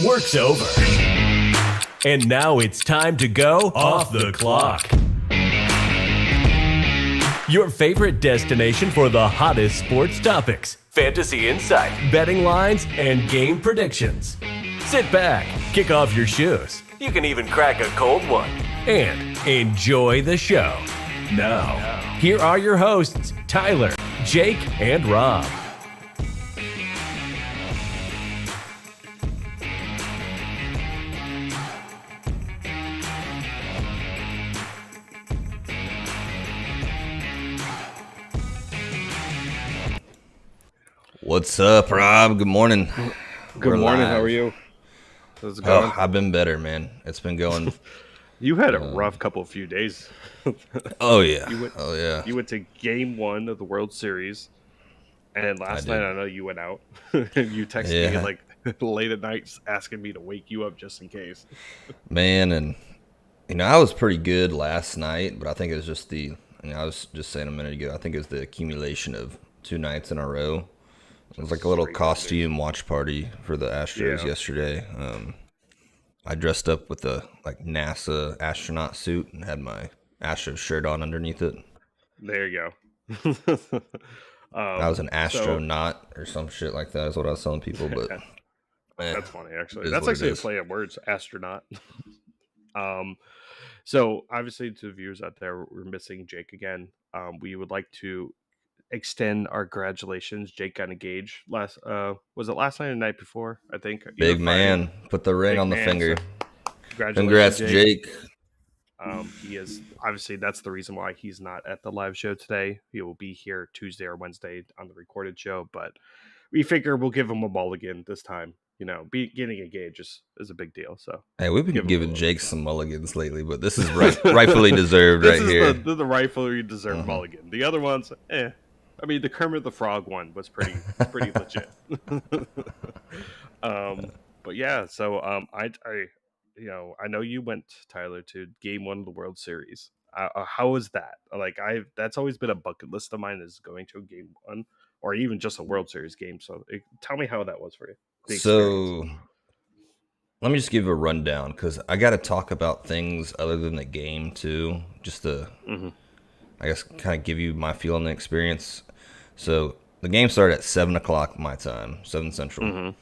Work's over. And now it's time to go off the clock. Your favorite destination for the hottest sports topics, fantasy insight, betting lines, and game predictions. Sit back, kick off your shoes. You can even crack a cold one. And enjoy the show. Now, here are your hosts, Tyler, Jake, and Rob. What's up, Rob? Good morning. Good morning. How are you? How's it going? Oh, I've been better, man. It's been going. You had a rough few days. Oh yeah. You went to Game 1 of the World Series, and last night I know you went out. You texted me like late at night asking me to wake you up just in case. Man, and I was pretty good last night, but I think it was just I was just saying a minute ago, I think it was the accumulation of 2 nights in a row. It was like a little costume watch party for the Astros yesterday. I dressed up with a NASA astronaut suit and had my Astros shirt on underneath it. There you go. I was an astronaut or some shit like that is what I was telling people, but that's funny actually. That's actually a play of words, astronaut. So obviously to the viewers out there, we're missing Jake again. We would like to extend our congratulations. Jake got engaged was it last night or the night before? I think. Big man, put the ring on the finger. So congrats, Jake. He is obviously, that's the reason why he's not at the live show today. He will be here Tuesday or Wednesday on the recorded show, but we figure we'll give him a mulligan this time. You know, getting engaged is a big deal. So hey, we've been giving Jake some mulligans lately, but this is rightfully deserved right here. This is the rightfully deserved mulligan. The other ones, I mean, the Kermit the Frog one was pretty legit. But yeah, so I know you went, Tyler, to Game 1 of the World Series. How was that? That's always been a bucket list of mine, is going to a Game 1 or even just a World Series game. So tell me how that was for you. So let me just give a rundown, because I got to talk about things other than the game too, just to I guess kind of give you my feel on the experience. So the game started at 7 o'clock my time, 7 Central.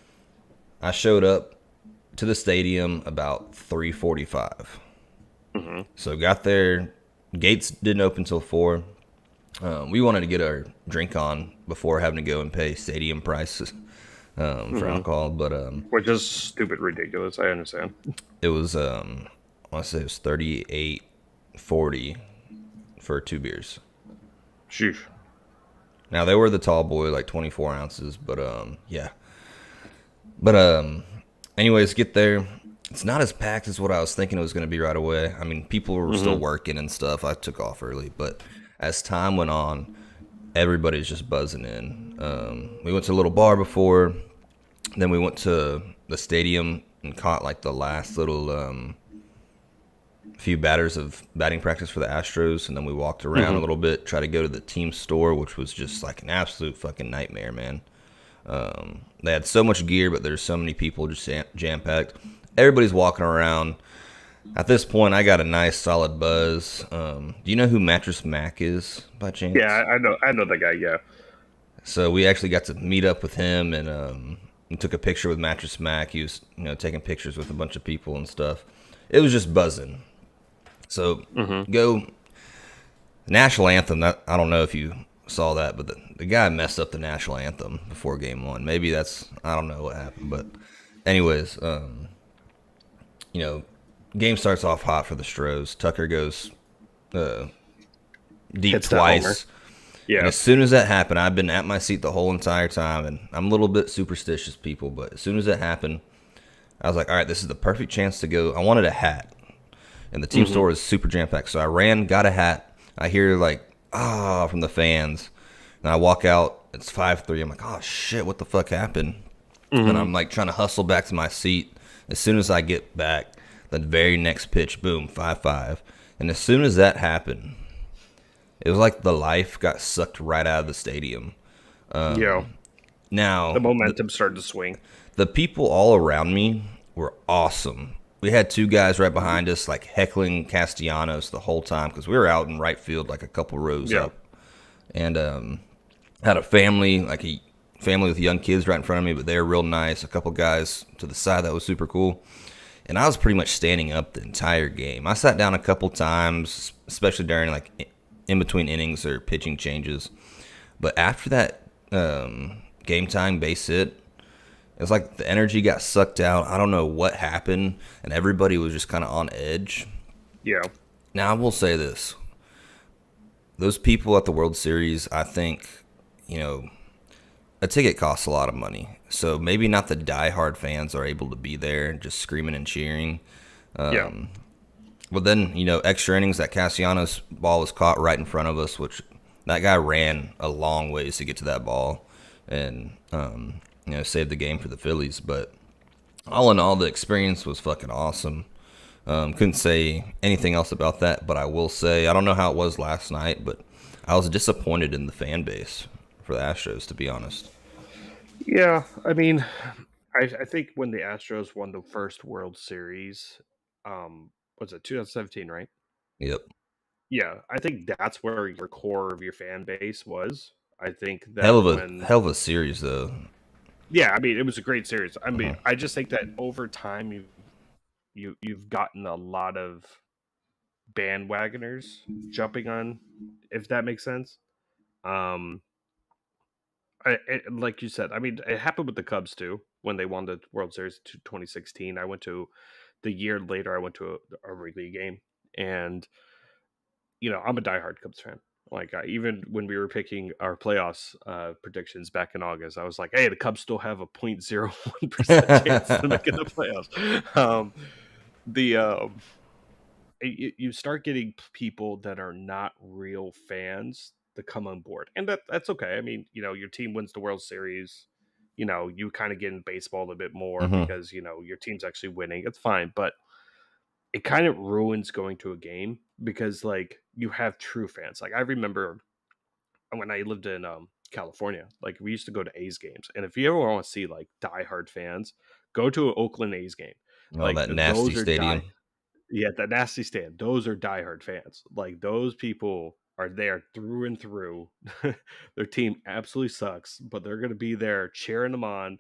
I showed up to the stadium about 3:45. So got there. Gates didn't open till 4. We wanted to get our drink on before having to go and pay stadium prices for alcohol, but which is stupid ridiculous. I understand. It was I want to say it was $38.40 for 2 beers. Sheesh. Now they were the tall boy, like 24 ounces, but yeah. But anyways, get there. It's not as packed as what I was thinking it was going to be right away. I mean, people were still working and stuff. I took off early, but as time went on, everybody's just buzzing in. We went to a little bar before, then we went to the stadium and caught like the last little few batters of batting practice for the Astros, and then we walked around a little bit, tried to go to the team store, which was just like an absolute fucking nightmare, man. They had so much gear, but there's so many people just jam-packed. Everybody's walking around. At this point, I got a nice solid buzz. Do you know who Mattress Mac is, by chance? Yeah, I know that guy, yeah. So we actually got to meet up with him and took a picture with Mattress Mac. He was, taking pictures with a bunch of people and stuff. It was just buzzing. So go national anthem. I don't know if you saw that, but the guy messed up the national anthem before Game 1. Maybe I don't know what happened, but anyways, game starts off hot for the Stros. Tucker goes deep Hits twice. Yeah. And as soon as that happened, I've been at my seat the whole entire time, and I'm a little bit superstitious, people, but as soon as that happened, I was like, all right, this is the perfect chance to go. I wanted a hat, and the team store is super jam-packed, so I ran, got a hat. I hear from the fans, and I walk out. It's 5:03. I'm like, oh shit, what the fuck happened? And I'm like trying to hustle back to my seat. As soon as I get back, the very next pitch, boom, 5-5. And as soon as that happened, it was like the life got sucked right out of the stadium. Now the momentum started to swing. The people all around me were awesome. We had two guys right behind us, like heckling Castellanos the whole time because we were out in right field, like a couple rows up, and had a family, like a family with young kids right in front of me, but they were real nice. A couple guys to the side that was super cool, and I was pretty much standing up the entire game. I sat down a couple times, especially during like in between innings or pitching changes, but after that game time base hit. It's like the energy got sucked out. I don't know what happened, and everybody was just kind of on edge. Yeah. Now, I will say this. Those people at the World Series, I think, a ticket costs a lot of money. So maybe not the diehard fans are able to be there just screaming and cheering. But then, extra innings, that Castellanos ball was caught right in front of us, which that guy ran a long ways to get to that ball. And, saved the game for the Phillies. But all in all, the experience was fucking awesome. Couldn't say anything else about that, but I will say, I don't know how it was last night, but I was disappointed in the fan base for the Astros, to be honest. Yeah, I mean, I think when the Astros won the first World Series, was it 2017, right? Yep. Yeah, I think that's where your core of your fan base was. I think that hell of a series, though. Yeah, I mean, it was a great series. I mean, I just think that over time you've gotten a lot of bandwagoners jumping on, if that makes sense. Like you said, I mean, it happened with the Cubs too when they won the World Series 2016. I went to the year later. I went to a Wrigley game, and I'm a diehard Cubs fan. Like even when we were picking our playoffs predictions back in August, I was like, "Hey, the Cubs still have a 0.01% chance to make it the playoffs." You start getting people that are not real fans to come on board, and that's okay. I mean, your team wins the World Series, you kind of get in baseball a bit more because your team's actually winning. It's fine, but it kind of ruins going to a game because like you have true fans. Like I remember when I lived in California, like we used to go to A's games, and if you ever want to see like diehard fans, go to an Oakland A's game. Oh, that nasty stadium. Yeah, that nasty stand. Those are diehard fans. Like those people are there through and through. Their team absolutely sucks, but they're going to be there cheering them on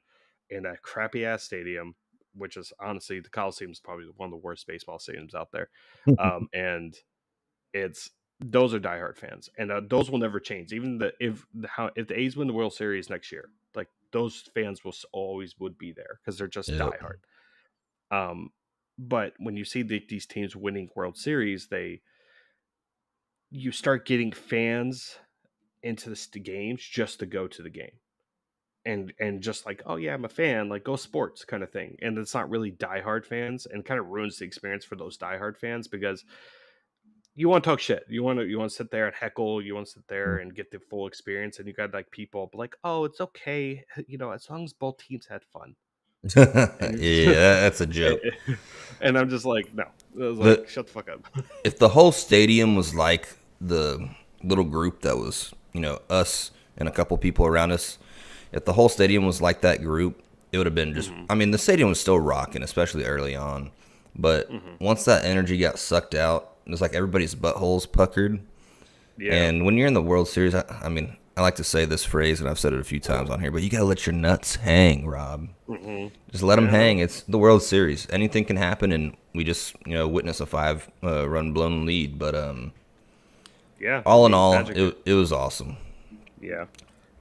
in that crappy ass stadium, which is honestly the Coliseum is probably one of the worst baseball stadiums out there. And those are diehard fans, and those will never change. Even if the A's win the World Series next year, like those fans will always would be there because they're just diehard. But when you see these teams winning World Series, you start getting fans into the games just to go to the game. And just like, oh yeah, I'm a fan, like go sports kind of thing. And it's not really diehard fans, and kind of ruins the experience for those diehard fans because you want to talk shit. You want to sit there and heckle. You want to sit there and get the full experience. And you got like people like, oh, it's okay, as long as both teams had fun. Yeah, that's a joke. And I'm just like, no. I was like, shut the fuck up. If the whole stadium was like the little group that was, us and a couple people around us, if the whole stadium was like that group, it would have been just, I mean, the stadium was still rocking, especially early on. But once that energy got sucked out, it was like everybody's buttholes puckered. Yeah. And when you're in the World Series, I mean, I like to say this phrase, and I've said it a few times on here, but you got to let your nuts hang, Rob. Just let them hang. It's the World Series. Anything can happen, and we just, witness a 5-run blown lead. But all in all, it was awesome. Yeah.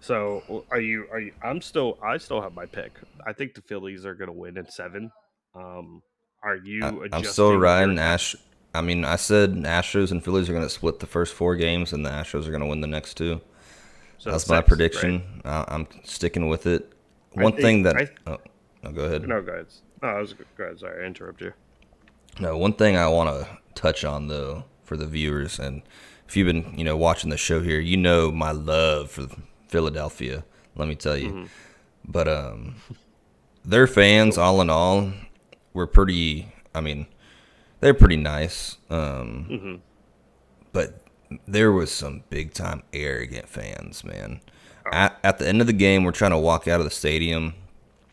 So I still have my pick. I think the Phillies are going to win in 7. Are you? I'm still riding Ash. I mean, I said Astros and Phillies are going to split the first 4 games, and the Astros are going to win the next 2. So that's my prediction. Right? I'm sticking with it. Go ahead. No, go ahead. No, go ahead. Sorry, I interrupt you. No, one thing I want to touch on though for the viewers, and if you've been watching the show here, my love for Philadelphia. Let me tell you, but their fans, all in all, were pretty. I mean, they're pretty nice. But there was some big time arrogant fans, man. At the end of the game, we're trying to walk out of the stadium,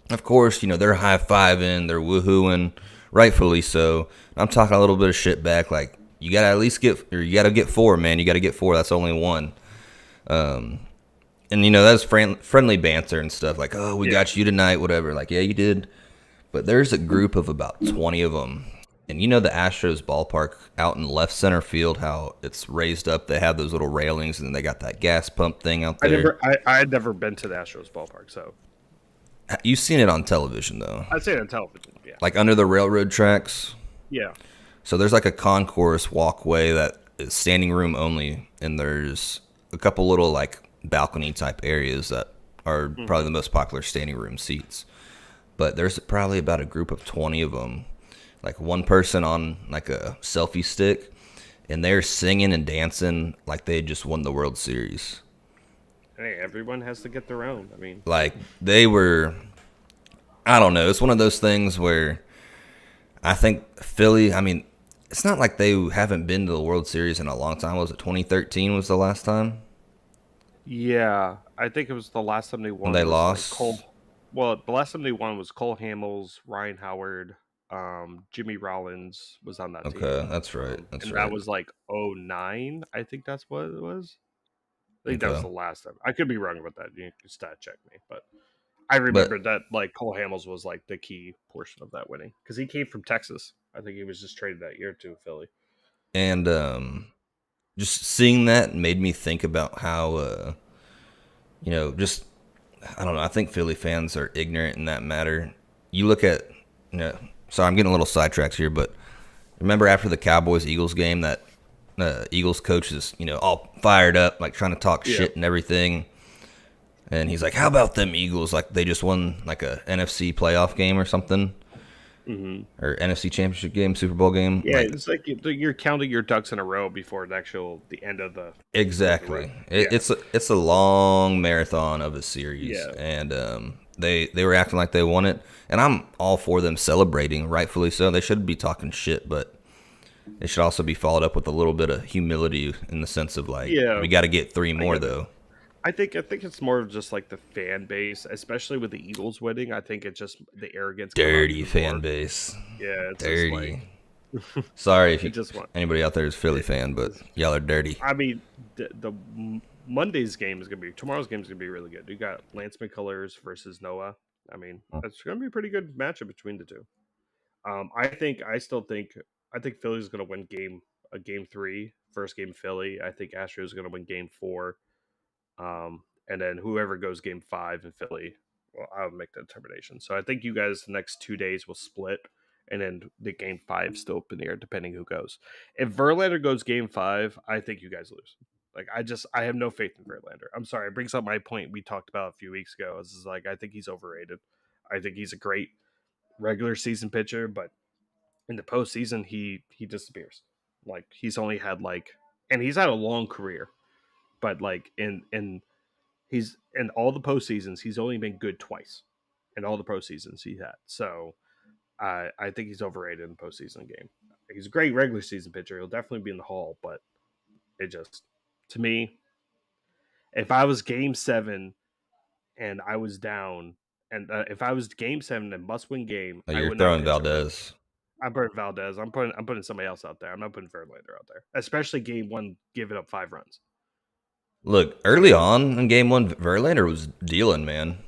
Of course, they're high-fiving, they're woohooing, rightfully so. I'm talking a little bit of shit back, like, you got to at least you got to get 4, man. You got to get 4. That's only 1. And, that's friendly banter and stuff. Like, oh, we got you tonight, whatever. Like, yeah, you did. But there's a group of about 20 of them. And the Astros ballpark out in left center field, how it's raised up. They have those little railings, and then they got that gas pump thing out there. I had never been to the Astros ballpark, so. You've seen it on television, though. I've seen it on television, yeah. Like under the railroad tracks. Yeah. So there's like a concourse walkway that is standing room only, and there's a couple little like balcony type areas that are probably the most popular standing room seats. But there's probably about a group of 20 of them, like one person on like a selfie stick, and they're singing and dancing like they just won the World Series. Hey, everyone has to get their own. I mean, like they were, I don't know. It's one of those things where I think Philly, I mean, it's not like they haven't been to the World Series in a long time. Was it 2013 was the last time? Yeah, I think it was the last time they won. When they lost? The last time they won was Cole Hamels, Ryan Howard, Jimmy Rollins was on that team. Okay, that's right. That was like 2009. I think that's what it was. I think that was the last time. I could be wrong about that. You can stat check me, but I remember that like Cole Hamels was like the key portion of that winning because he came from Texas. I think he was just traded that year to Philly. And just seeing that made me think about how, just I don't know. I think Philly fans are ignorant in that matter. You look at, sorry, I'm getting a little sidetracked here, but remember after the Cowboys-Eagles game that Eagles coach is, all fired up, like trying to talk shit and everything. And he's like, how about them Eagles? Like they just won like a NFC playoff game or something. Or NFC championship game, Super Bowl game. Yeah, it's like you're counting your ducks in a row before the end of the. Exactly. It's a long marathon of a series. Yeah. And they were acting like they won it. And I'm all for them celebrating, rightfully so. They should be talking shit, but it should also be followed up with a little bit of humility in the sense of like, we got to get 3 more though. I think it's more of just like the fan base, especially with the Eagles winning. I think it's just the arrogance. Dirty fan base. Yeah, it's dirty. Sorry if anybody out there is Philly fan, but y'all are dirty. I mean, the Monday's game is tomorrow's game is gonna be really good. You got Lance McCullers versus Noah. I mean, it's gonna be a pretty good matchup between the two. I think Philly's gonna win game 3, first game Philly. I think Astros gonna win game 4. And then whoever goes game 5 in Philly, well, I'll make the determination. So I think you guys the next 2 days will split, and then the game 5 still up in the air depending who goes. If Verlander goes game 5, I think you guys lose. Like I have no faith in Verlander. I'm sorry, it brings up my point we talked about a few weeks ago. It's like I think he's overrated. I think he's a great regular season pitcher, but in the postseason he disappears. Like he's only had and he's had a long career. But like in all the postseasons, he's only been good twice in all the postseasons he had. So I think he's overrated in the postseason game. He's a great regular season pitcher. He'll definitely be in the Hall, but it just, to me, if I was game 7 and I was down, and if I was game 7 and must win game, you're throwing Valdez. I'm putting Valdez. I'm putting somebody else out there. I'm not putting Verlander out there, especially game 1, giving up 5 runs. Look, early on in game 1, Verlander was dealing, man.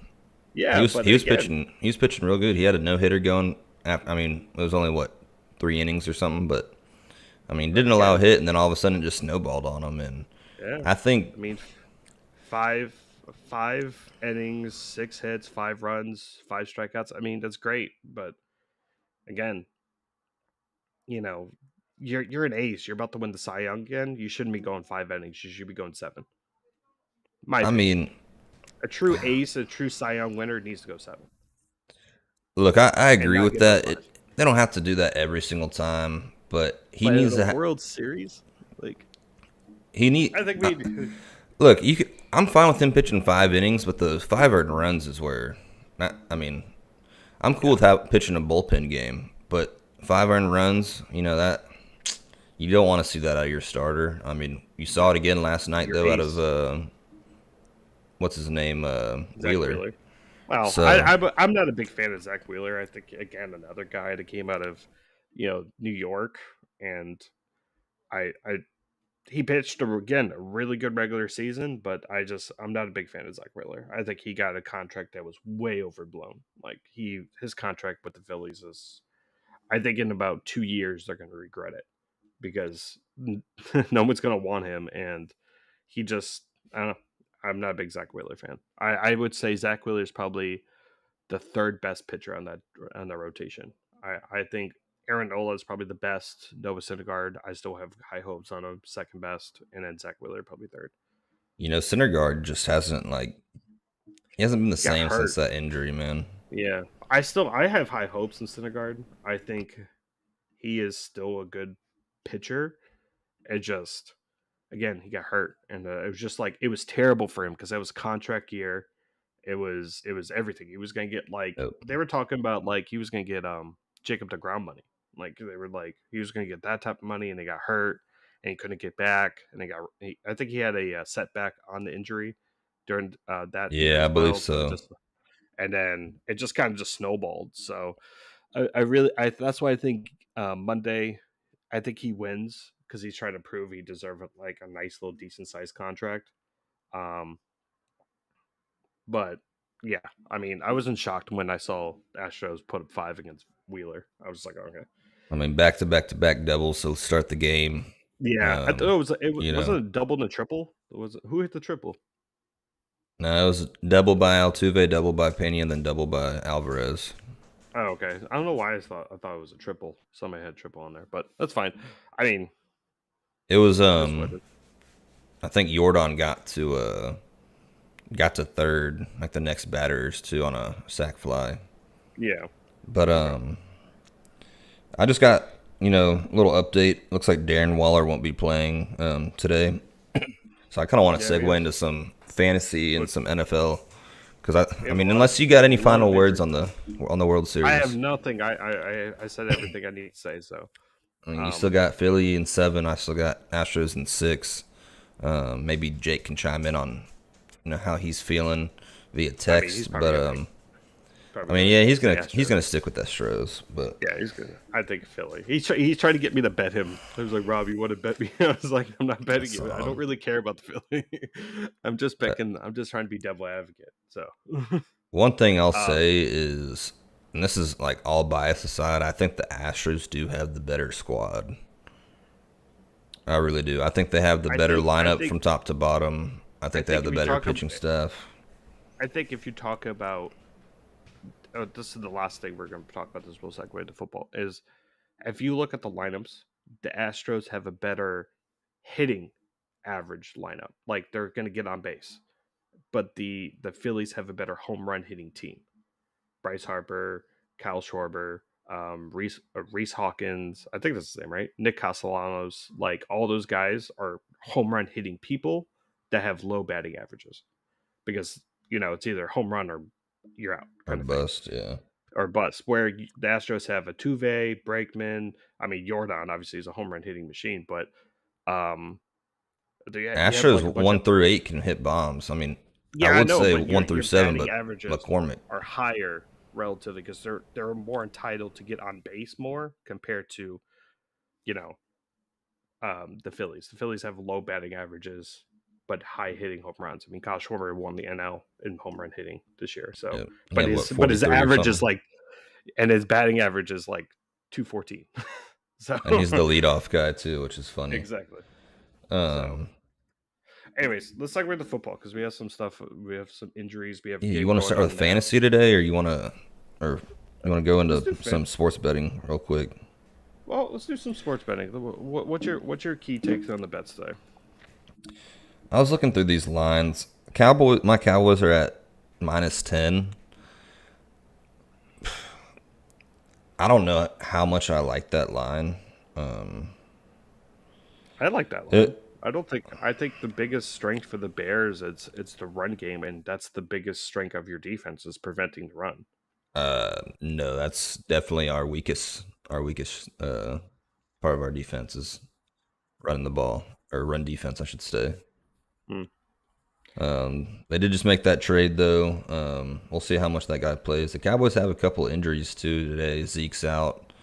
Yeah, he was pitching. He was pitching real good. He had a no-hitter going. I mean, it was only 3 innings or something, but I mean, didn't allow a hit, and then all of a sudden it just snowballed on him. And I think, 5 innings, 6 hits, 5 runs, 5 strikeouts. I mean, that's great, but again, you're an ace. You're about to win the Cy Young again. You shouldn't be going 5 innings. You should be going 7. I mean, a true ace, a true Cy Young winner needs to go 7. Look, I agree with that. They don't have to do that every single time, but he needs to World Series. Like he need. I think we. Look, I'm fine with him pitching 5 innings, but the 5 earned runs is where. I'm cool with pitching a bullpen game, but 5 earned runs, that you don't want to see that out of your starter. I mean, you saw it again last night, though, out of what's his name, Wheeler. Well, So I'm not a big fan of Zach Wheeler. I think again another guy that came out of New York, and I he pitched again a really good regular season, but I'm not a big fan of Zach Wheeler. I think he got a contract that was way overblown. Like his contract with the Phillies is, I think in about 2 years they're going to regret it because no one's going to want him, and he just I don't know. I'm not a big Zach Wheeler fan. I would say Zach Wheeler is probably the third best pitcher on that rotation. I think Aaron Nola is probably the best. Noah Syndergaard, I still have high hopes on him, second best, and then Zach Wheeler probably third. Syndergaard just he hasn't been the He got same since hurt. that injury, man. Yeah, I have high hopes in Syndergaard. I think he is still a good pitcher. It just again he got hurt, and it was just like it was terrible for him because that was contract year. It was everything. He was gonna get like Yep. they were talking about like he was gonna get Jacob DeGrom money. Like they were like he was gonna get that type of money, and he got hurt and he couldn't get back, and I think he had a setback on the injury during that year Yeah, I as believe well. So so. and then it just kind of just snowballed. So I really that's why I think Monday I think he wins because he's trying to prove he deserved like a nice little decent sized contract. Um, but yeah, I mean, I wasn't shocked when I saw Astros put up 5 against Wheeler. I was like, okay, I mean, back to back to back doubles, so start the game. yeah. I thought Um, wasn't a double and a triple. Who hit the triple? no, it was double by Altuve, double by Pena, and then double by Alvarez. Oh, okay. I don't know why I thought it was a triple. Somebody had triple on there, but that's fine. I mean, It was it is what it is. I think Jordan got to third, like the next batters too on a sac fly. Yeah. But Okay. I just got a little update. Looks like Darren Waller won't be playing today, so I kind of want to Yeah. segue into some fantasy and But some NFL because we I have mean, unless you got any a lot final of words injuries. on the World I have Series. nothing. I said everything I need to say. So, I mean, you still um, got Philly in 7. I still got Astros in 6. Maybe Jake can chime in on how he's feeling via I mean, he's text, probably but gonna I mean, yeah, say he's Astros. gonna stick with Astros, but Yeah, he's good. I think Philly. He's trying to get me to bet him. He was like, "Rob, you want to bet me?" I was like, "I'm not betting that's you. I don't really care about the Philly. I'm just betting. I'm just trying to be devil advocate." So, one thing I'll um, say is, and this is like all bias aside, I think the Astros do have the better squad. I really do. I think they have the better I lineup think from top to bottom. I I think they have think the if you better talk, pitching staff. I think if you talk about, this is the last thing we're going to talk about. This will segue to football. Is if you look at the lineups, the Astros have a better hitting average lineup. Like they're going to get on base, but the Phillies have a better home run hitting team. Bryce Harper, Kyle Schwarber, Reese Hawkins. I think that's his name, right? Nick Castellanos. Like all those guys are home run hitting people that have low batting averages because it's either home run or you're out Or kind of thing bust, yeah. or bust. Where the Astros have a Tuve, Brakeman. I mean, Jordan obviously is a home run hitting machine, but um, you have Astros like a bunch of 1 through 8 can hit bombs. I mean, I yeah, I would know, say but 1 through your 7, batting but averages McCormick. are higher relatively because they're more entitled to get on base more compared to you know the Phillies. The Phillies have low batting averages but high hitting home runs. I mean, Kyle Schwarber won the NL in home run hitting this year. So, Yeah, he but had his what, but his 43 or average is something, like, and his batting average is like 214. So and he's the leadoff guy too, which is funny. exactly. So, Um, anyways, let's talk about the football because we have some stuff. We have some injuries. We have a yeah, you game want to going start with on now. fantasy today, or you want to go Let's into do some fan. sports betting real quick? Well, let's do some sports betting. What's your key takes on the bets today? I was looking through these lines. My Cowboys are at -10. I don't know how much I like that line. Um, I like that line. it I think the biggest strength for the Bears it's the run game, and that's the biggest strength of your defense is preventing the run. no, that's definitely our weakest part of our defense is running the ball or run defense, I should say. Hmm. They did just make that trade though. We'll see how much that guy plays. The Cowboys have a couple injuries too today. Zeke's out.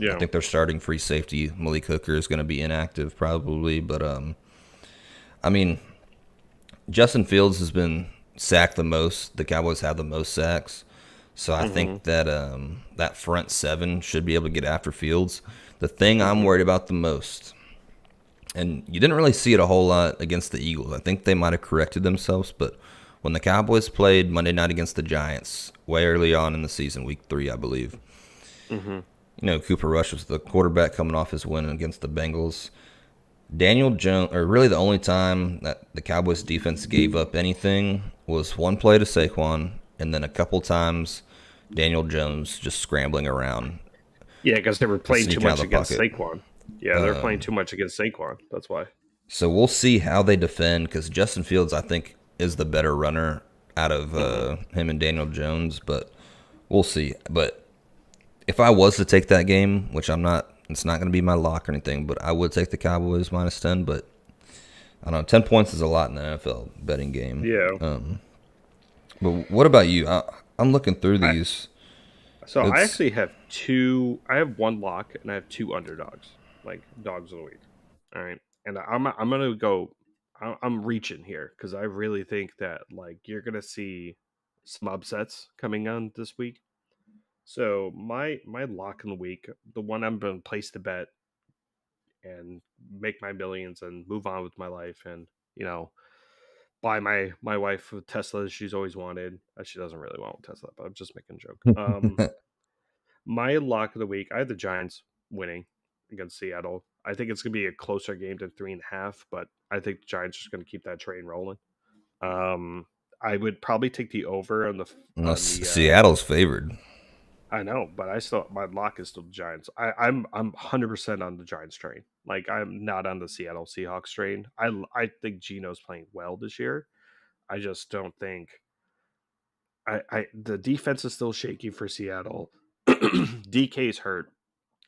I Yeah. think their starting free safety Malik Hooker is going to be inactive probably, but I mean, Justin Fields has been sacked the most. The Cowboys have the most sacks, so I Mm-hmm. think that that front seven should be able to get after Fields. The thing I'm Mm-hmm. worried about the most, and you didn't really see it a whole lot against the Eagles. I think they might have corrected themselves, but when the Cowboys played Monday night against the Giants, way early on in the season, week 3, I believe, Mm-hmm. Cooper Rush was the quarterback coming off his win against the Bengals. Daniel Jones, or really the only time that the Cowboys defense gave up anything was one play to Saquon, and then a couple times Daniel Jones just scrambling around Yeah, because they were to playing too sneak out of much the against pocket. Saquon. Yeah, they're playing too much against Saquon. That's why. So we'll see how they defend because Justin Fields, I think, is the better runner out of Mm-hmm. him and Daniel Jones, but we'll see. But if I was to take that game, which I'm not, it's not going to be my lock or anything, but I would take the Cowboys minus 10. But I don't know, 10 points is a lot in the NFL betting game. Yeah. But what about you? I'm looking through I these. so I It's actually have two. I have one lock and I have two underdogs, like dogs of the week. All right, and I'm gonna go. I'm reaching here because I really think that like you're gonna see some upsets coming on this week. So my lock in the week, the one I'm gonna place to bet and make my millions and move on with my life and you know buy my wife a Tesla she's always wanted. She doesn't really want a Tesla, but I'm just making a joke. My lock of the week, I had the Giants winning against Seattle. I think it's gonna be a closer game than 3.5, but I think the Giants are just gonna keep that train rolling. Um, I would probably take the over on the no, on the. Seattle's favored. I know, but I still my lock is still the Giants. I'm 100% on the Giants train. Like I'm not on the Seattle Seahawks train. I think Geno's playing well this year. I just don't think I the defense is still shaky for Seattle. DK's hurt.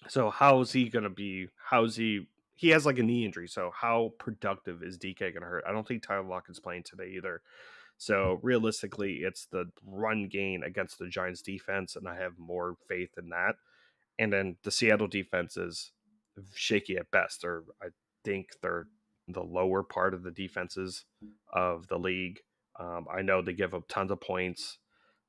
So how is he gonna be? How's he? He has like a knee injury. So how productive is DK gonna hurt? I don't think Tyler Lockett's playing today either. So realistically, it's the run gain against the Giants defense, and I have more faith in that. And then the Seattle defense is shaky at best. Or I think they're the lower part of the defenses of the league. I know they give up tons of points.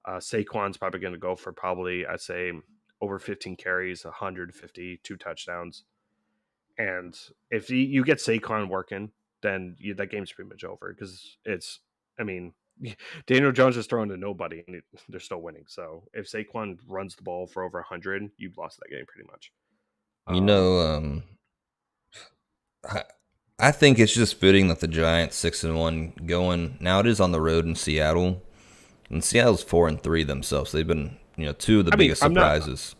Saquon's probably going to go for probably, I'd say, over 15 carries, 150, 2 touchdowns. And if you get Saquon working, then that game's pretty much over because it's, I mean, Daniel Jones is throwing to nobody and they're still winning. So if Saquon runs the ball for over 100, you've lost that game pretty much. You Um, know, I, I think it's just fitting that the Giants 6-1 going now. It is on the road in Seattle, and Seattle's 4-3 themselves. They've been two of the I mean, biggest surprises.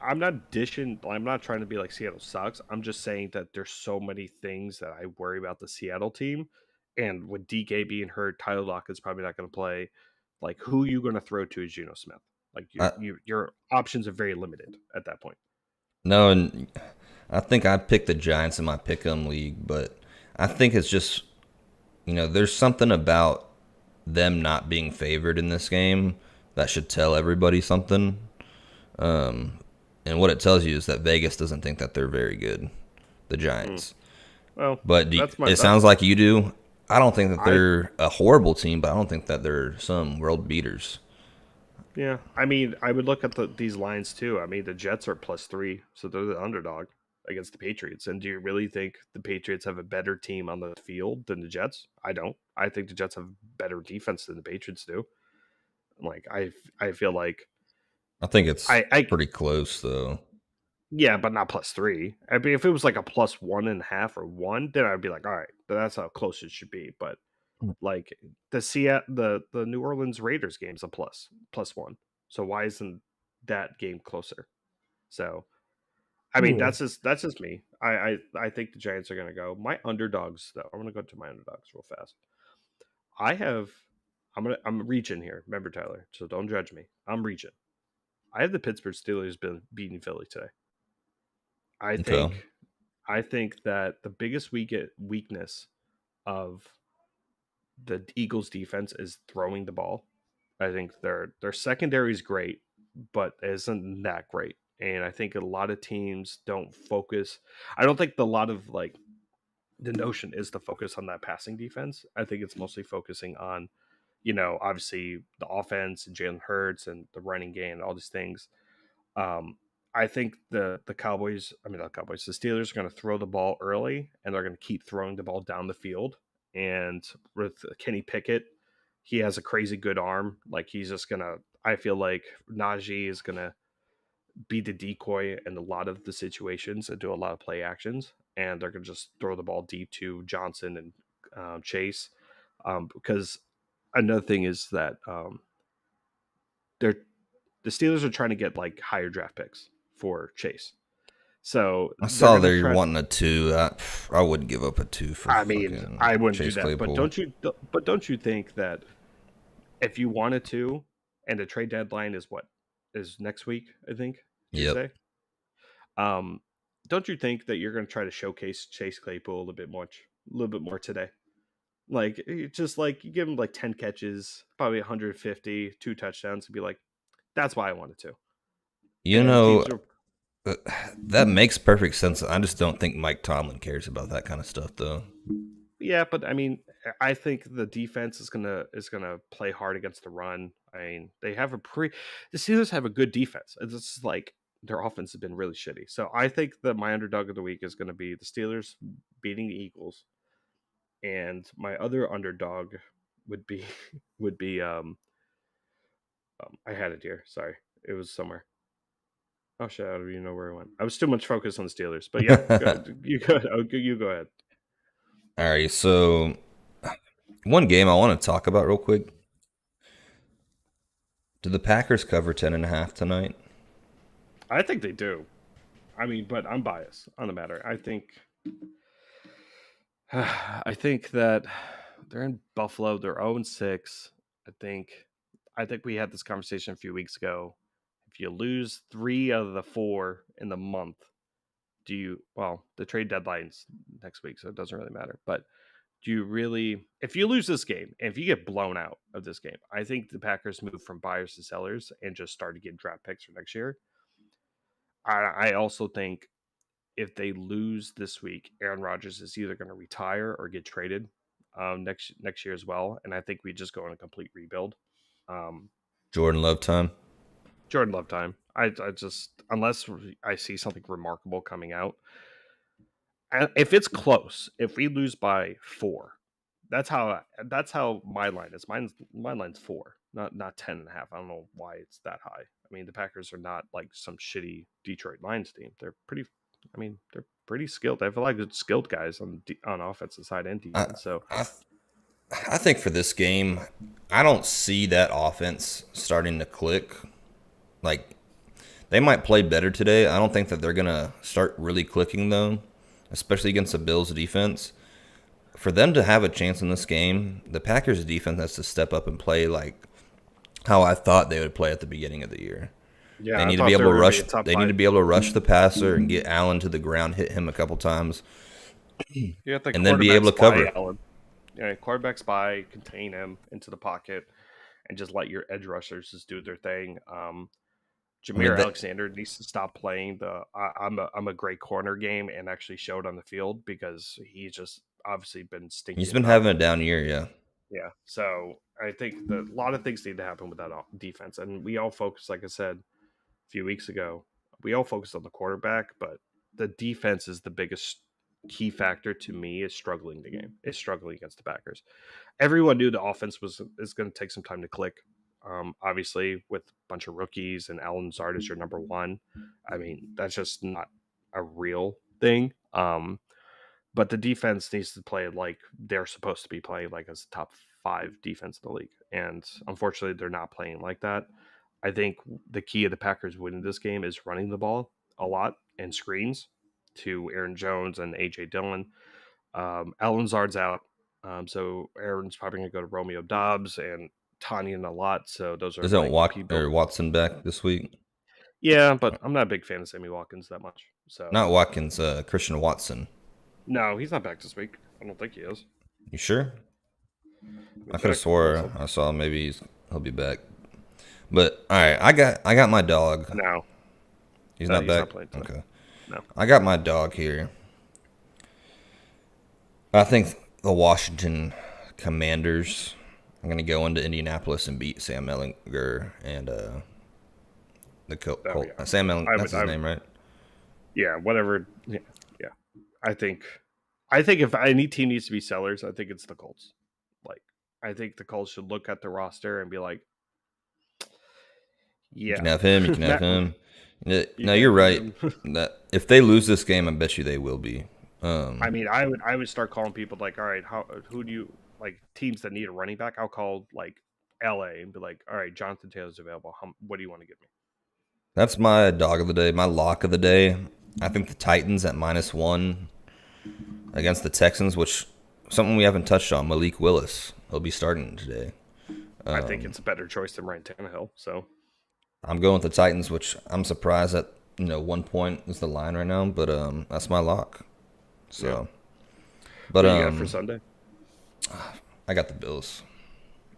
I'm not dishing. I'm not trying to be like Seattle sucks. I'm just saying that there's so many things that I worry about the Seattle team. And with DK being hurt, Tyler Lockett's probably not going to play. Like, who you going to throw to is Geno Smith? Like, I, your options are very limited at that point. no, and I think I picked the Giants in my pick'em league, but I think it's just there's something about them not being favored in this game that should tell everybody something. And what it tells you is that Vegas doesn't think that they're very good, the Mm. Giants. Well, But that's my it that. sounds like you do. I don't think that I they're a horrible team, but I don't think that they're some world beaters. Yeah, I mean, I would look at these lines too. I mean, the Jets are +3, so they're the underdog against the Patriots. And do you really think the Patriots have a better team on the field than the Jets? I don't. I think the Jets have better defense than the Patriots do. Like I feel like I think it's I pretty close, though. yeah, but not +3. I mean, if it was like a +1.5 or 1, then I'd be like, all right, that's how close it should be. But like the New Orleans Raiders game's a +1. So why isn't that game closer? So I mean that's just me. I think the Giants are gonna go. My underdogs though. I'm gonna go to my underdogs real fast. I have I'm reaching here. Remember Tyler, so don't judge me. I'm reaching. I have the Pittsburgh Steelers been beating Philly today. I Okay. think I think that the biggest weakness of the Eagles defense is throwing the ball. I think their secondary is great, but it isn't that great. And I think a lot of teams don't focus. I don't think a lot of like the notion is to focus on that passing defense. I think it's mostly focusing on, obviously the offense and Jalen Hurts and the running game and all these things. Um, I think the Cowboys, I mean not Cowboys, the Steelers are going to throw the ball early and they're going to keep throwing the ball down the field. And with Kenny Pickett, he has a crazy good arm. Like he's just gonna. I feel like Najee is gonna be the decoy in a lot of the situations and do a lot of play actions, and they're gonna just throw the ball deep to Johnson and Chase. Because another thing is that they're the Steelers are trying to get like higher draft picks for Chase. So I they're saw gonna they're try. wanting a 2. I wouldn't give up a 2 for I mean, fucking I wouldn't do Chase that, but Claypool. don't you think that if you wanted to, and the trade deadline is what is next week, I think Yep. Tuesday. Um, don't you think that you're going to try to showcase Chase Claypool a little bit more today? Like, just like you give him like 10 catches, probably 150, 2 touchdowns, and be like, that's why I wanted to. You And know, teams are, that makes perfect sense. I just don't think Mike Tomlin cares about that kind of stuff, though. yeah, but I mean, I think the defense is gonna play hard against the run. I mean, the Steelers have a good defense. It's just like their offense has been really shitty. So I think that my underdog of the week is going to be the Steelers beating the Eagles, and my other underdog would be would be I had it here. Sorry, it was somewhere. Oh shit, I don't even know where it went. I was too much focused on the Steelers, but yeah, you go. You go ahead. All right, so one game I want to talk about real quick. Did the Packers cover 10.5 tonight? I think they do. I mean, but I'm biased on the matter. I think that they're in Buffalo. They're 0-6. I think we had this conversation a few weeks ago. If you lose 3 out of the 4 in the month, the trade deadline's next week, so it doesn't really matter. But do you really, if you lose this game and if you get blown out of this game, I think the Packers move from buyers to sellers and just start to get draft picks for next year. I also think if they lose this week, Aaron Rodgers is either going to retire or get traded next year as well. And I think we just go on a complete rebuild. Um, Jordan Love time. Jordan Love time. I just, unless I see something remarkable coming out, and if it's close, if we lose by 4, that's how my line is. My line's 4, not 10.5. I don't know why it's that high. I mean, the Packers are not like some shitty Detroit Lions team. They're pretty. I mean, they're pretty skilled. They have a lot of good skilled guys on offensive side and I, defense. So I, I think for this game, I don't see that offense starting to click. Like, they might play better today. I don't think that they're going to start really clicking, though, especially against the Bills' defense. For them to have a chance in this game, the Packers' defense has to step up and play like how I thought they would play at the beginning of the year. yeah, They I need to thought be they able to were going to rush. be a top They need to 5. be able to rush the passer and get Allen to the ground, hit him a couple times, You have to and then be able to cover. Allen. Yeah, quarterback spy, contain him into the pocket, and just let your edge rushers just do their thing. I mean, Jameer Alexander needs to stop playing I'm a great corner game and actually show it on the field because he's just obviously been stinky he's as been hell. having a down year, yeah. Yeah, so I think that a lot of things need to happen with that defense, and we all focus, like I said a few weeks ago, we all focused on the quarterback, but the defense is the biggest key factor to me. Is struggling the game, is struggling against the Packers. Everyone knew the offense is going to take some time to click. Obviously, with a bunch of rookies and Alan Zard is your number one. I mean, that's just not a real thing. But the defense needs to play like they're supposed to be playing, like as top 5 defense in the league. And unfortunately, they're not playing like that. I think the key of the Packers winning this game is running the ball a lot and screens to Aaron Jones and AJ Dillon. Alan Zard's out. So Aaron's probably going to go to Romeo Dobbs and Tanyan a lot. So those are Isn't like people. Watson back this week? Yeah, but I'm not a big fan of Sammy Watkins that much. So Not Watkins, Christian Watson. no, he's not back this week. I don't think he is. You sure? Let me I could have check. Hold on a swore second. I saw maybe he'll be back. But all right, I got my dog. No, He's no, not he's back. not playing today. Okay, No. I got my dog here. I think the Washington Commanders are going to go into Indianapolis and beat Sam Ellinger and the Oh Colt. yeah. Sam Ellinger, I that's would. his name, right? Yeah. Whatever. Yeah. Yeah. I think. I think if any team needs to be sellers, I think it's the Colts. Like, I think the Colts should look at the roster and be like, You can yeah, have him. You can have Matt, him. you No, can you're have right. him. That if they lose this game, I bet you they will be. I mean, I would start calling people like, all right, who do you like teams that need a running back? I'll call like LA and be like, all right, Jonathan Taylor's available. What do you want to give me? That's my dog of the day. My lock of the day. I think the Titans at -1 against the Texans, which something we haven't touched on. Malik Willis. He'll be starting today. I think it's a better choice than Ryan Tannehill. So I'm going with the Titans, which I'm surprised at 1 point is the line right now, but that's my lock. yeah, So, but what do you got for Sunday? I got the Bills.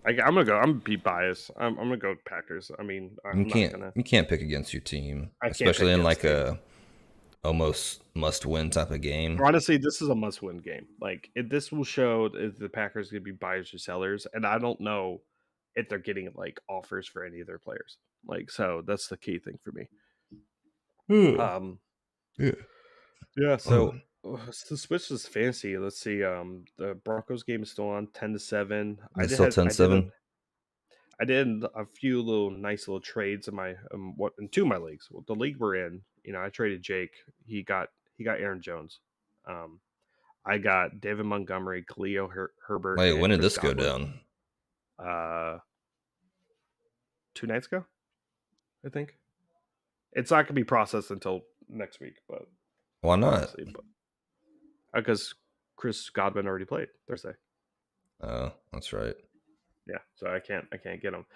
I'm gonna go. I'm gonna be biased. I'm gonna go Packers. I mean, You I'm not can't gonna. you can't pick against your team, I can't pick especially in against like team. a almost must-win type of game. Honestly, this is a must-win game. Like, this will show if the Packers gonna be buyers or sellers, and I don't know if they're getting like offers for any of their players. Like, so that's the key thing for me. Yeah. Um, Yeah. yeah. Oh, So to switch this fantasy, let's see. The Broncos game is still on 10-7. it's still 10-7. I did a few little nice little trades in my in two of my leagues. Well, the league we're in, I traded Jake. He got Aaron Jones. Um, I got David Montgomery, Khalil Herbert, Wait, and when did Chris this go Godwin. down? 2 nights ago, I think. It's not gonna be processed until next week, but Why not? obviously, but because Chris Godwin already played Thursday. Oh, that's right. Yeah, so I can't get him.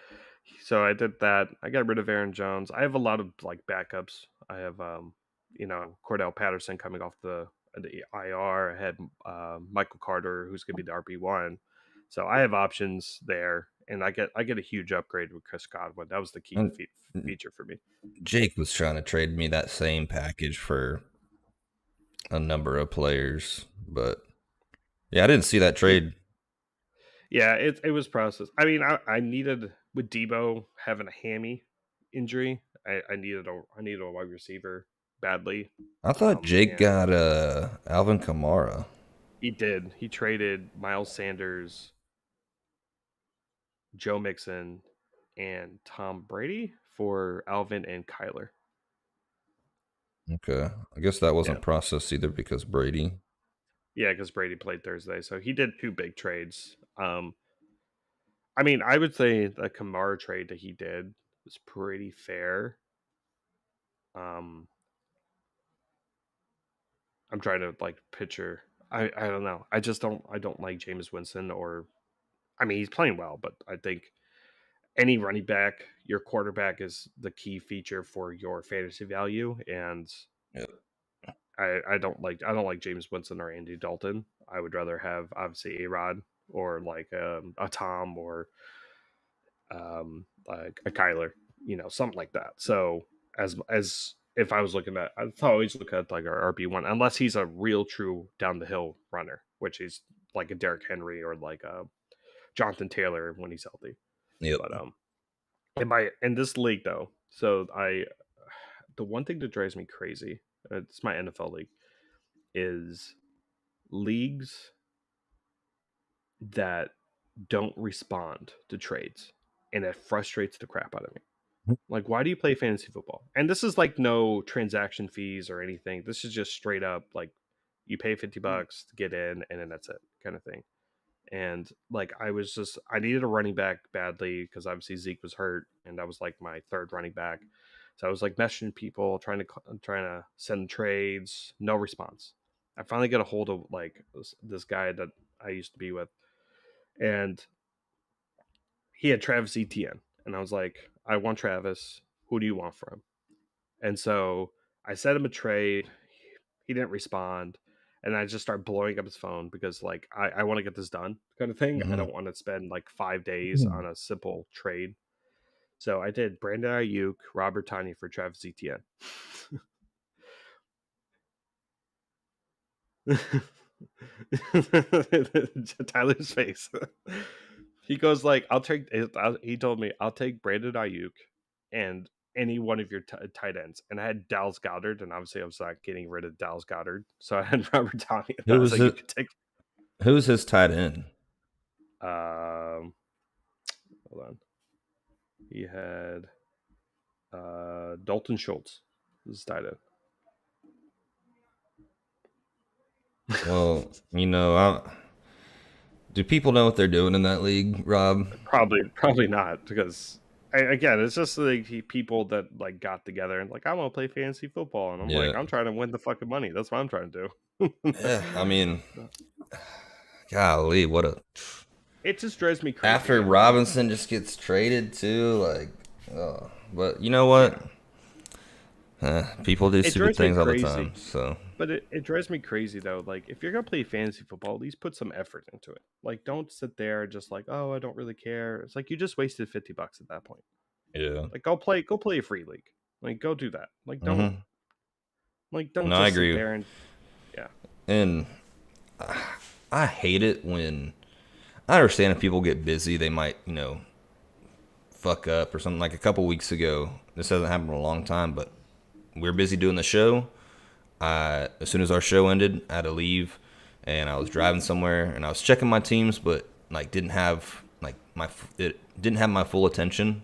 So I did that. I got rid of Aaron Jones. I have a lot of like backups. I have Cordell Patterson coming off the IR. I had Michael Carter, who's gonna be the RB1. So I have options there, and I get a huge upgrade with Chris Godwin. That was the key And feature for me. Jake was trying to trade me that same package for a number of players, but yeah, I didn't see that trade. Yeah, it was processed. I mean, I needed with Debo having a hammy injury. I needed a wide receiver badly. I thought Jake And got Alvin Kamara. he did. He traded Miles Sanders, Joe Mixon, and Tom Brady for Alvin and Kyler. Okay, I guess that wasn't Yeah, processed either because Brady. yeah, because Brady played Thursday, so he did two big trades. I mean, I would say the Kamara trade that he did was pretty fair. Um, I'm trying to like picture. I don't know. I don't like Jameis Winston or I mean he's playing well, but I think any running back, your quarterback is the key feature for your fantasy value. And Yeah. I don't like James Winston or Andy Dalton. I would rather have obviously A Rod or like a Tom or like a Kyler, something like that. So as if I was looking at, I'd always look at like our RB1, unless he's a real true down the hill runner, which he's like a Derrick Henry or like a Jonathan Taylor when he's healthy. Yep. But in this league though, so the one thing that drives me crazy, it's my NFL league, is leagues that don't respond to trades, and it frustrates the crap out of me. Like, why do you play fantasy football? And this is like no transaction fees or anything. This is just straight up like you pay $50 to get in, and then that's it, kind of thing. And like I needed a running back badly because obviously Zeke was hurt, and that was like my third running back. So I was like messaging people, trying to send trades, no response. I finally got a hold of like this guy that I used to be with, and he had Travis Etienne, and I was like, I want Travis. Who do you want for him? And so I sent him a trade. He didn't respond. and I just start blowing up his phone because like I want to get this done kind of thing. I Mhm. don't want to spend like 5 days on a simple trade. So I did Brandon Ayuk, Robert Tanya for Travis Etienne. Tyler's face. He goes like, "I'll take." He told me, "I'll take Brandon Ayuk and any one of your tight ends." And I had Dallas Goddard, and obviously I was not getting rid of Dallas Goddard, so I had Robert Tommy. And I Who was was like, "You it? could take." Who's his tight end? Um, hold on. He had Dalton Schultz. This is tight end. Well, do people know what they're doing in that league, Rob? Probably not, because again, it's just like people that like got together and like I want to play fantasy football, and I'm like, Yeah. I'm trying to win the fucking money. That's what I'm trying to do. Yeah, I mean, golly, what a It just drives me crazy. after Robinson just gets traded too, like, oh, but you know what? People do It stupid drives me things all the crazy. time. So, But it drives me crazy though. Like if you're gonna play fantasy football, at least put some effort into it. Like don't sit there just like, oh, I don't really care. It's like you just wasted $50 at that point. yeah. Like go play a free league. Like go do that. Like Mm-hmm. don't No, I just sit agree. there and yeah. And I hate it when I understand if people get busy, they might, fuck up or something. Like a couple weeks ago, this hasn't happened in a long time, but we were busy doing the show. As soon as our show ended, I had to leave, and I was driving somewhere, and I was checking my teams, but like didn't have like it didn't have my full attention,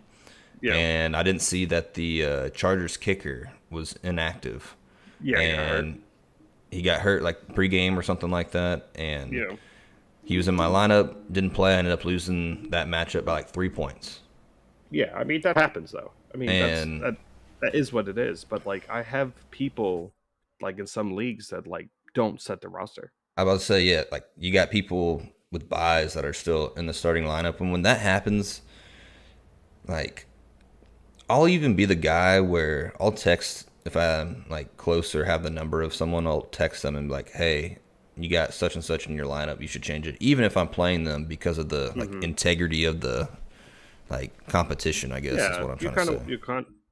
Yeah. and I didn't see that the Chargers kicker was inactive, Yeah, and he got hurt like pregame or something like that, and you know. he was in my lineup, didn't play. I ended up losing that matchup by like 3 points. Yeah, I mean that happens though. I mean And that is what it is. But like I have people like in some leagues that like don't set the roster. I was about to say, yeah, like you got people with buys that are still in the starting lineup, and when that happens, like I'll even be the guy where I'll text if I'm like close or have the number of someone. I'll text them and be like, "Hey, you got such and such in your lineup. You should change it." Even if I'm playing them because of the like integrity of the like competition, I guess is what I'm You trying to kind say. of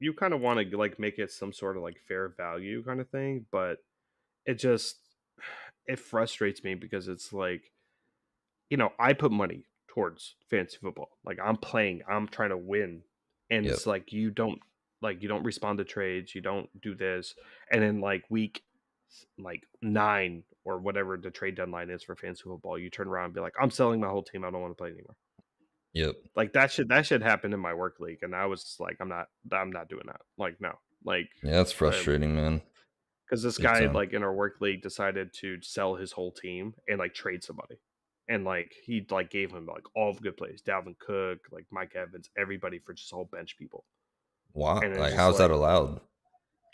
you kind of want to like make it some sort of like fair value kind of thing, but it just it frustrates me because it's like I put money towards fantasy football. Like I'm playing, I'm trying to win, and Yep. it's like you don't respond to trades, you don't do this, and then like week like 9 or whatever the trade deadline is for fantasy football, you turn around and be like, I'm selling my whole team. I don't want to play anymore. Yep. Like that should happen in my work league, and I was just like, I'm not doing that. Like no, like Yeah, that's frustrating, man. because this Big guy time. like in our work league decided to sell his whole team and like trade somebody, and like he like gave him like all the good plays, Dalvin Cook, like Mike Evans, everybody for just all bench people, Why? and it's Like, just how's that like allowed?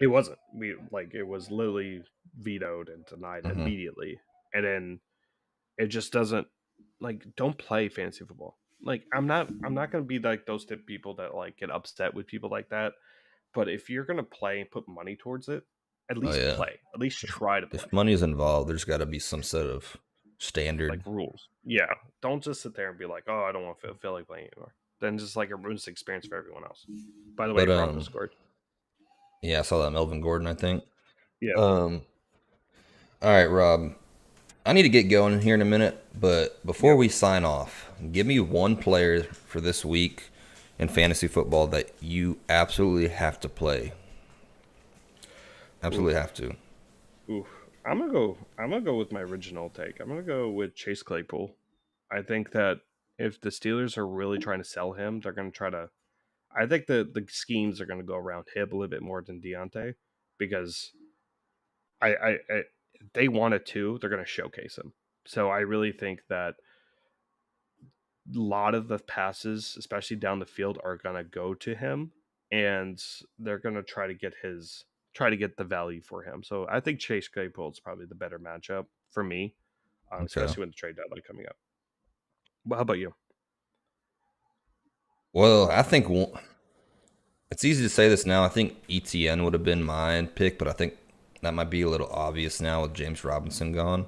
it wasn't. It was literally vetoed and denied Hmm. immediately, and then it just doesn't like don't play fantasy football. Like I'm not gonna be like those type of people that like get upset with people like that. But if you're gonna play and put money towards it, at Oh least yeah. play. At least try to play. If money is involved, there's got to be some sort of Like standard. rules. Yeah. Don't just sit there and be like, oh, I don't want to feel like playing anymore. Then just like it ruins the experience for everyone else. By the way, But Broncos scored. yeah, I saw that Melvin Gordon. I think. Yeah. Um, all right, Rob. I need to get going here in a minute, but before we sign off, give me one player for this week in fantasy football that you absolutely have to play. Absolutely have to. Oof. I'm gonna go with my original take. I'm gonna go with Chase Claypool. I think that if the Steelers are really trying to sell him, they're gonna try to I think the schemes are gonna go around him a little bit more than Deontay because I they wanted to, they're gonna showcase him. So I really think that a lot of the passes, especially down the field, are gonna go to him, and they're gonna try to get the value for him. So I think Chase Claypool is probably the better matchup for me, Okay. especially with the trade deadline coming up. Well, how about you? Well, I think it's easy to say this now. I think ETN would have been my pick, but I think that might be a little obvious now with James Robinson gone.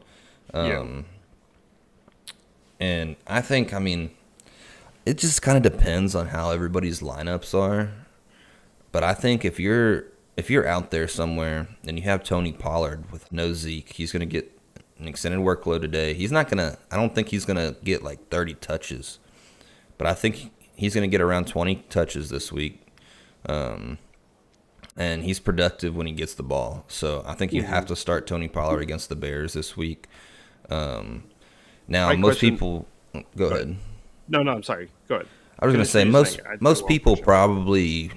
And I think, I mean, it just kind of depends on how everybody's lineups are. But I think if you're out there somewhere and you have Tony Pollard with no Zeke, he's going to get an extended workload today. I don't think he's going to get like 30 touches. But I think he's going to get around 20 touches this week. And he's productive when he gets the ball. So I think you have to start Tony Pollard against the Bears this week. Now, most people... Go ahead. No, I'm sorry. Go ahead. I was going to say, most people probably...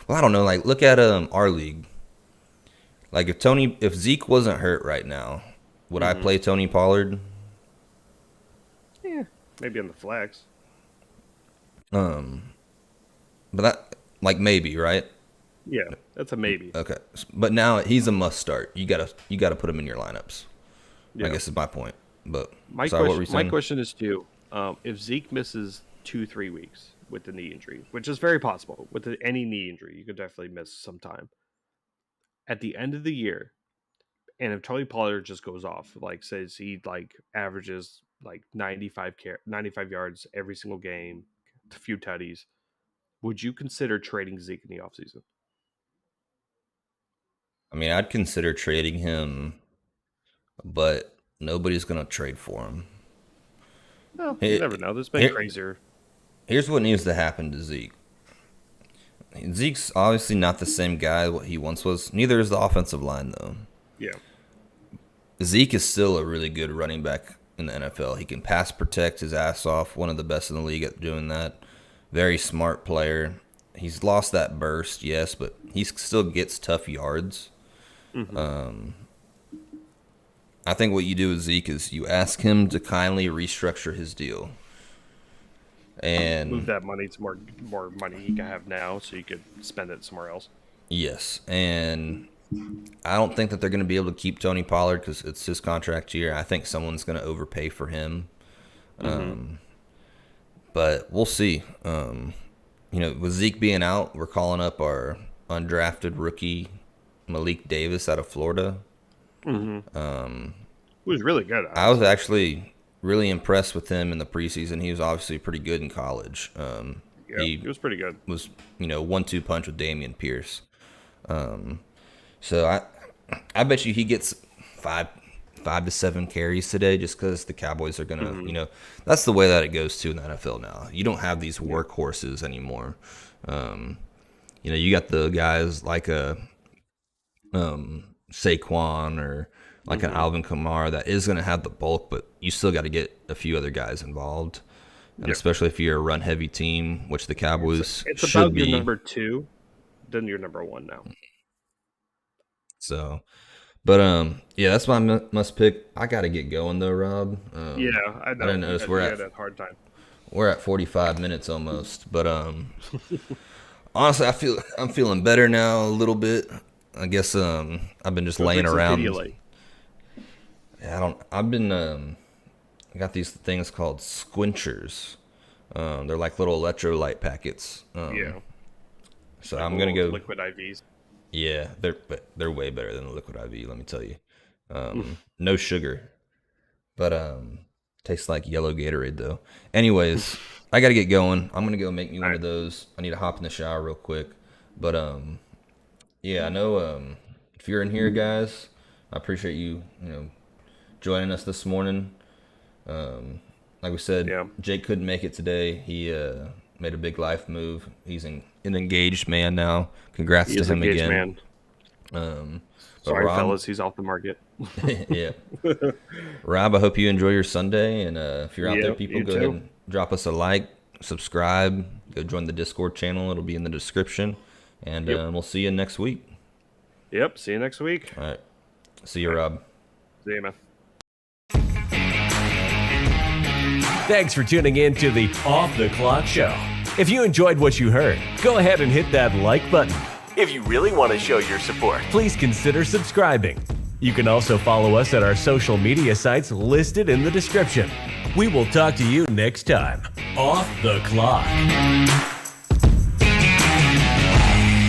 Well, I don't know. Like, look at our league. Like, if Zeke wasn't hurt right now, would I play Tony Pollard? Yeah, maybe on the flex. But that, like, maybe, right? Yeah, that's a maybe. Okay, but now he's a must start. You gotta put him in your lineups. Yeah. I guess is my point. But my question is to you: if Zeke misses 2-3 weeks with the knee injury, which is very possible with any knee injury, you could definitely miss some time. At the end of the year, and if Tony Pollard just goes off, like says he like averages like 95 yards every single game, a few tutties, would you consider trading Zeke in the offseason? I mean, I'd consider trading him, but nobody's going to trade for him. No, you never know. There's been crazier. Here's what needs to happen to Zeke. Zeke's obviously not the same guy what he once was. Neither is the offensive line, though. Yeah. Zeke is still a really good running back in the NFL. He can pass protect his ass off. One of the best in the league at doing that. Very smart player. He's lost that burst, yes, but he still gets tough yards. I think what you do with Zeke is you ask him to kindly restructure his deal. And move that money to more money he can have now so you could spend it somewhere else. Yes, and I don't think that they're going to be able to keep Tony Pollard because it's his contract year. I think someone's going to overpay for him. But we'll see. With Zeke being out, we're calling up our undrafted rookie, Malik Davis out of Florida. Who was really good. I was actually really impressed with him in the preseason. He was obviously pretty good in college. He was pretty good. Was 1-2 punch with Dameon Pierce. So I bet you he gets 5 to 7 carries today, just because the Cowboys are gonna, that's the way that it goes to in the NFL now. You don't have these workhorses anymore. You got the guys like a Saquon or like an Alvin Kamara that is going to have the bulk, but you still got to get a few other guys involved. And especially if you're a run-heavy team, which the Cowboys it's should about be. Your number 2, then your number 1 now. So, but that's my must pick. I got to get going though, Rob. I know. I didn't notice we're at a hard time. We're at 45 minutes almost, but honestly, I'm feeling better now a little bit. I guess I've been just laying around. I got these things called squinchers. They're like little electrolyte packets. So I'm gonna go liquid IVs. Yeah, they're way better than the liquid IV. Let me tell you. No sugar, but tastes like yellow Gatorade though. Anyways, I gotta get going. I'm gonna go make me one of those. I need to hop in the shower real quick. But I know if you're in here, guys, I appreciate you joining us this morning. Like we said, Jake couldn't make it today. He made a big life move. He's an engaged man now. Congrats to him again. Man. Sorry, Rob, fellas, he's off the market. Yeah. Rob, I hope you enjoy your Sunday. And if you're out there, people, go ahead and drop us a like, subscribe, go join the Discord channel. It'll be in the description. And we'll see you next week. Yep, see you next week. All right. See you, Rob. See you, man. Thanks for tuning in to the Off the Clock Show. If you enjoyed what you heard, go ahead and hit that like button. If you really want to show your support, please consider subscribing. You can also follow us at our social media sites listed in the description. We will talk to you next time. Off the Clock.